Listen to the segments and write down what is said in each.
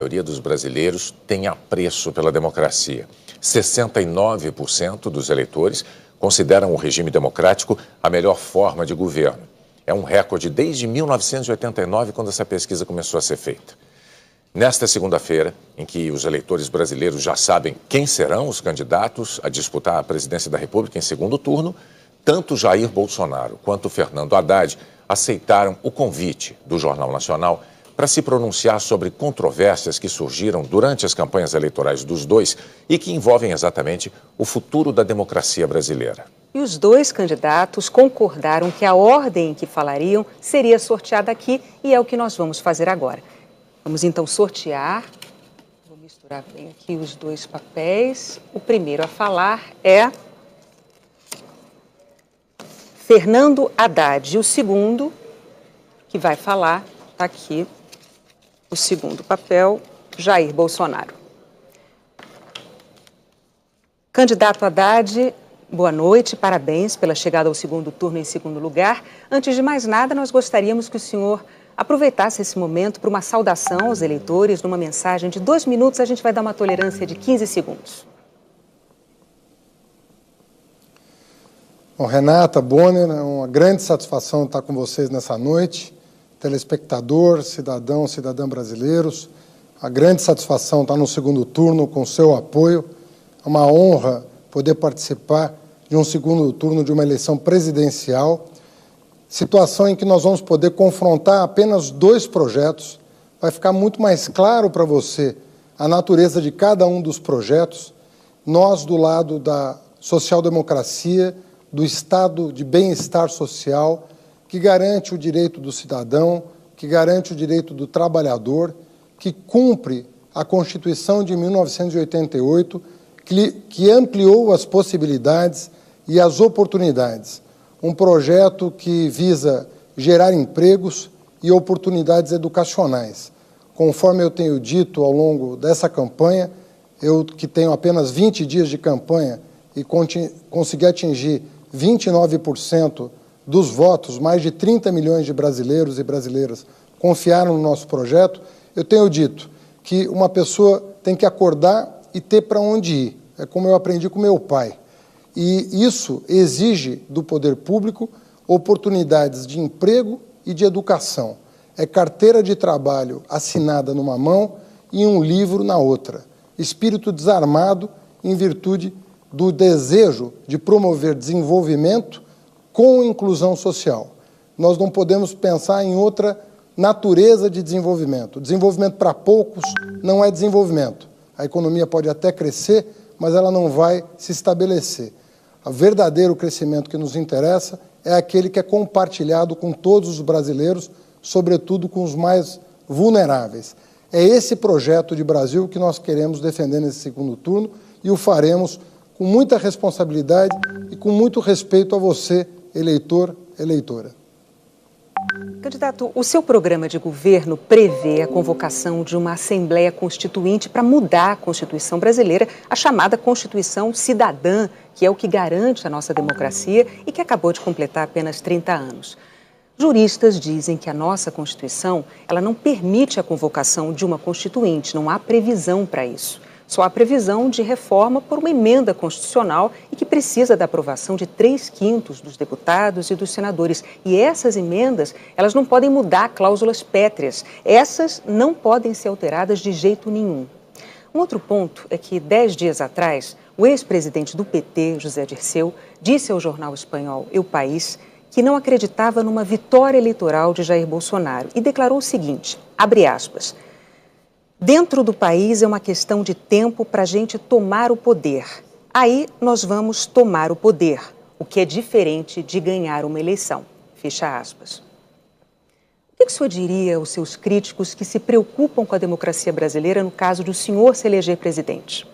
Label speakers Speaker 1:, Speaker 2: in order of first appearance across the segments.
Speaker 1: A maioria dos brasileiros tem apreço pela democracia. 69% dos eleitores consideram o regime democrático a melhor forma de governo. É um recorde desde 1989, quando essa pesquisa começou a ser feita. Nesta segunda-feira, em que os eleitores brasileiros já sabem quem serão os candidatos a disputar a presidência da República em segundo turno, tanto Jair Bolsonaro quanto Fernando Haddad aceitaram o convite do Jornal Nacional para se pronunciar sobre controvérsias que surgiram durante as campanhas eleitorais dos dois e que envolvem exatamente o futuro da democracia brasileira.
Speaker 2: E os dois candidatos concordaram que a ordem em que falariam seria sorteada aqui e é o que nós vamos fazer agora. Vamos então sortear. Vou misturar bem aqui os dois papéis. O primeiro a falar é Fernando Haddad. E o segundo que vai falar, está aqui, o segundo papel, Jair Bolsonaro. Candidato Haddad, boa noite, parabéns pela chegada ao segundo turno em segundo lugar. Antes de mais nada, nós gostaríamos que o senhor aproveitasse esse momento para uma saudação aos eleitores, numa mensagem de 2 minutos, a gente vai dar uma tolerância de 15 segundos.
Speaker 3: Bom, Renata, Bonner, é uma grande satisfação estar com vocês nessa noite. Telespectador, cidadão, cidadã brasileiros, a grande satisfação estar no segundo turno com seu apoio. É uma honra poder participar de um segundo turno de uma eleição presidencial, situação em que nós vamos poder confrontar apenas 2 projetos. Vai ficar muito mais claro para você a natureza de cada um dos projetos. Nós, do lado da social-democracia, do estado de bem-estar social, que garante o direito do cidadão, que garante o direito do trabalhador, que cumpre a Constituição de 1988, que ampliou as possibilidades e as oportunidades. Um projeto que visa gerar empregos e oportunidades educacionais. Conforme eu tenho dito ao longo dessa campanha, eu que tenho apenas 20 dias de campanha e consegui atingir 29% dos votos, mais de 30 milhões de brasileiros e brasileiras confiaram no nosso projeto, eu tenho dito que uma pessoa tem que acordar e ter para onde ir. É como eu aprendi com meu pai. E isso exige do poder público oportunidades de emprego e de educação. É carteira de trabalho assinada numa mão e um livro na outra. Espírito desarmado em virtude do desejo de promover desenvolvimento com inclusão social. Nós não podemos pensar em outra natureza de desenvolvimento. Desenvolvimento para poucos não é desenvolvimento. A economia pode até crescer, mas ela não vai se estabelecer. O verdadeiro crescimento que nos interessa é aquele que é compartilhado com todos os brasileiros, sobretudo com os mais vulneráveis. É esse projeto de Brasil que nós queremos defender nesse segundo turno e o faremos com muita responsabilidade e com muito respeito a você, eleitor, eleitora.
Speaker 2: Candidato, o seu programa de governo prevê a convocação de uma Assembleia Constituinte para mudar a Constituição brasileira, a chamada Constituição Cidadã, que é o que garante a nossa democracia e que acabou de completar apenas 30 anos. Juristas dizem que a nossa Constituição ela não permite a convocação de uma Constituinte, não há previsão para isso. Só há previsão de reforma por uma emenda constitucional e que precisa da aprovação de 3/5 dos deputados e dos senadores. E essas emendas, elas não podem mudar cláusulas pétreas. Essas não podem ser alteradas de jeito nenhum. Um outro ponto é que, 10 dias atrás, o ex-presidente do PT, José Dirceu, disse ao jornal espanhol El País que não acreditava numa vitória eleitoral de Jair Bolsonaro e declarou o seguinte, abre aspas, dentro do país é uma questão de tempo para a gente tomar o poder. Aí nós vamos tomar o poder, o que é diferente de ganhar uma eleição. Fecha aspas. O que o senhor diria aos seus críticos que se preocupam com a democracia brasileira no caso do senhor se eleger presidente?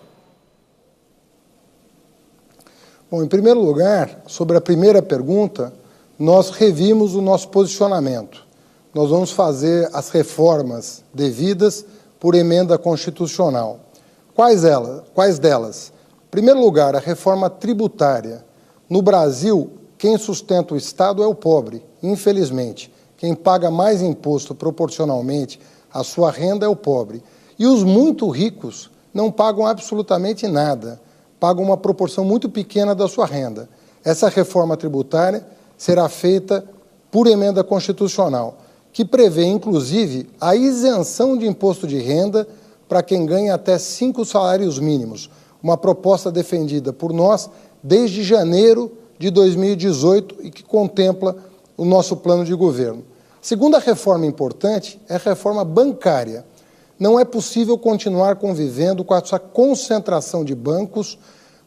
Speaker 3: Bom, em primeiro lugar, sobre a primeira pergunta, nós revimos o nosso posicionamento. Nós vamos fazer as reformas devidas por emenda constitucional. Quais delas? Em primeiro lugar, a reforma tributária. No Brasil, quem sustenta o Estado é o pobre, infelizmente. Quem paga mais imposto proporcionalmente à sua renda é o pobre. E os muito ricos não pagam absolutamente nada, pagam uma proporção muito pequena da sua renda. Essa reforma tributária será feita por emenda constitucional, que prevê, inclusive, a isenção de imposto de renda para quem ganha até 5 salários mínimos, uma proposta defendida por nós desde janeiro de 2018 e que contempla o nosso plano de governo. A segunda reforma importante é a reforma bancária. Não é possível continuar convivendo com essa concentração de bancos,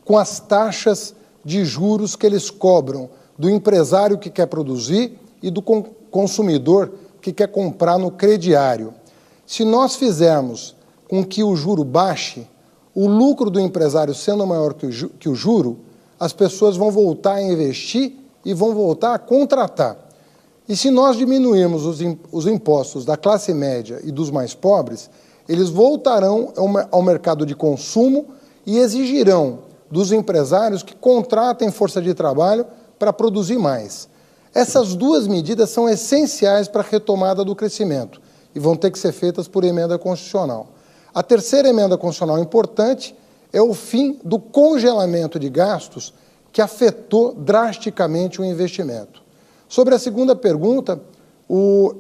Speaker 3: com as taxas de juros que eles cobram do empresário que quer produzir e do consumidor que quer comprar no crediário. Se nós fizermos com que o juro baixe, o lucro do empresário sendo maior que o juro, as pessoas vão voltar a investir e vão voltar a contratar. E se nós diminuirmos os impostos da classe média e dos mais pobres, eles voltarão ao mercado de consumo e exigirão dos empresários que contratem força de trabalho para produzir mais. Essas duas medidas são essenciais para a retomada do crescimento e vão ter que ser feitas por emenda constitucional. A terceira emenda constitucional importante é o fim do congelamento de gastos que afetou drasticamente o investimento. Sobre a segunda pergunta, o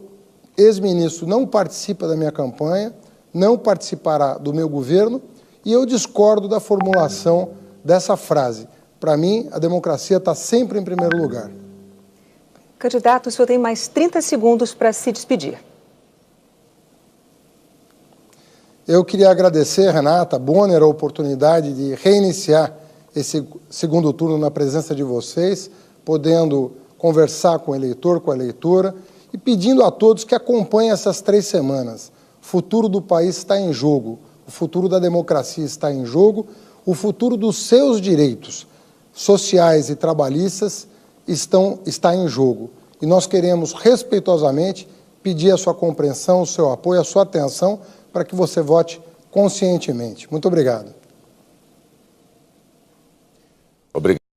Speaker 3: ex-ministro não participa da minha campanha, não participará do meu governo e eu discordo da formulação dessa frase. Para mim, a democracia está sempre em primeiro lugar.
Speaker 2: Candidato, o senhor tem mais 30 segundos para se despedir.
Speaker 3: Eu queria agradecer, Renata Bonner, a oportunidade de reiniciar esse segundo turno na presença de vocês, podendo conversar com o eleitor, com a eleitora, e pedindo a todos que acompanhem essas 3 semanas. O futuro do país está em jogo, o futuro da democracia está em jogo, o futuro dos seus direitos sociais e trabalhistas está em jogo. E nós queremos, respeitosamente, pedir a sua compreensão, o seu apoio, a sua atenção, para que você vote conscientemente. Muito obrigado.